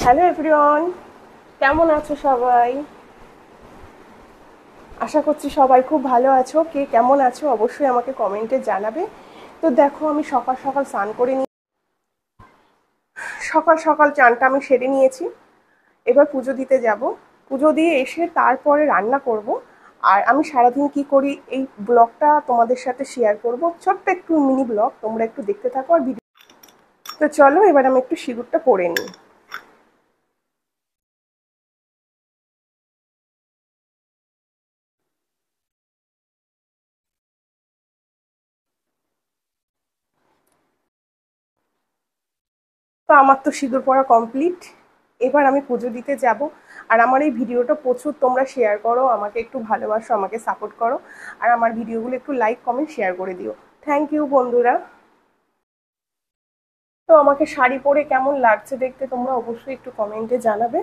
Hello everyone, কেমন আছো সবাই? আশা করছি সবাই খুব ভালো আছো। কে কেমন আছো অবশ্যই আমাকে কমেন্টে জানাবে। তো দেখো, আমি সকাল সকাল স্নান করে সকাল সকাল চানটা আমি সেরে নিয়েছি। এবার পুজো দিতে যাব। পুজো দিয়ে এসে তারপরে রান্না করব। আর আমি সারাদিন কি করি এই ব্লগটা তোমাদের সাথে শেয়ার করব, ছোট্ট একটু মিনি ব্লগ, তোমরা একটু দেখতে থাকো আর ভিডিও। তো চলো এবার আমি একটু সিঁদুরটা পরে নিই। তো আমার তো সিঁদুর পরা কমপ্লিট। এবার আমি পুজো দিতে যাব। আর আমার এই ভিডিওটা প্রচুর তোমরা শেয়ার করো, আমাকে একটু ভালোবাসো, আমাকে সাপোর্ট করো। আর আমার ভিডিওগুলো একটু লাইক কমেন্ট শেয়ার করে দিও। থ্যাংক ইউ বন্ধুরা। তো আমাকে শাড়ি পরে কেমন লাগছে দেখতে তোমরা অবশ্যই একটু কমেন্টে জানাবে।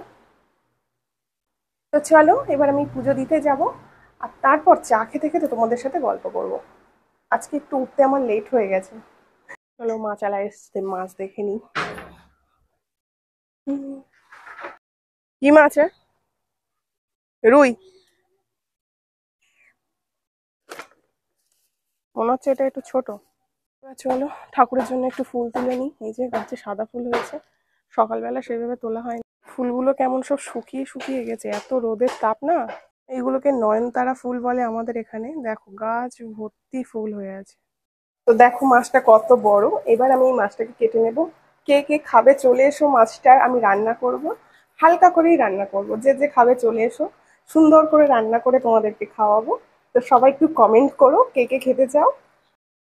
তো চলো এবার আমি পুজো দিতে যাব। আর তারপর চা খেতে খেতে তোমাদের সাথে গল্প করব। আজকে একটু উঠতে আমার লেট হয়ে গেছে। চলো মা চালা এসছে, মাছ দেখে নি। কি মাছ? রুই? মনে হচ্ছে এটা একটু ছোট। এবার চলো ঠাকুরের জন্য একটু ফুল তুলে নিই। এই যে গাছে সাদা ফুল হয়েছে, সকালবেলা সেভাবে তোলা হয়নি। ফুলগুলো কেমন সব শুকিয়ে শুকিয়ে গেছে, এত রোদের তাপ না। এইগুলোকে নয়নতারা ফুল বলে আমাদের এখানে। দেখো গাছ ভর্তি ফুল হয়ে আছে। তো দেখো মাছটা কত বড়। এবার আমি এই মাছটাকে কেটে নেব। কে কে খাবে চলে এসো, মাছটা আমি রান্না করব। হালকা করেই রান্না করব, যে যে খাবে চলে এসো। সুন্দর করে রান্না করে তোমাদেরকে খাওয়াবো। তো সবাই একটু কমেন্ট করো কে কে খেতে চাও।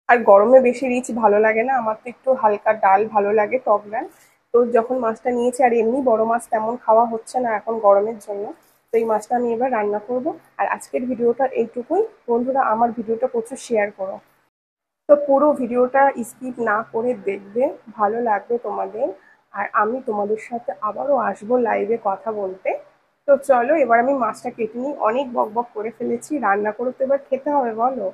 আর গরমে বেশি রিচ ভালো লাগে না, আমার তো একটু হালকা ডাল ভালো লাগে, টক ডাল। তো যখন মাছটা নিয়েছি, আর এমনি বড় মাছ তেমন খাওয়া হচ্ছে না এখন গরমের জন্য, তো এই মাছটা আমি এবার রান্না করব। আর আজকের ভিডিওটা এইটুকুই বন্ধুরা, আমার ভিডিওটা প্রচুর শেয়ার করো। তো পুরো ভিডিওটা স্কিপ না করে দেখবে, ভালো লাগবে তোমাদের। আর আমি তোমাদের সাথে আবারও আসবো লাইভে কথা বলতে। তো চলো এবার আমি মাছটা কেটে নিই, অনেক বক বক করে ফেলেছি, রান্না করে তো এবার খেতে হবে বলো।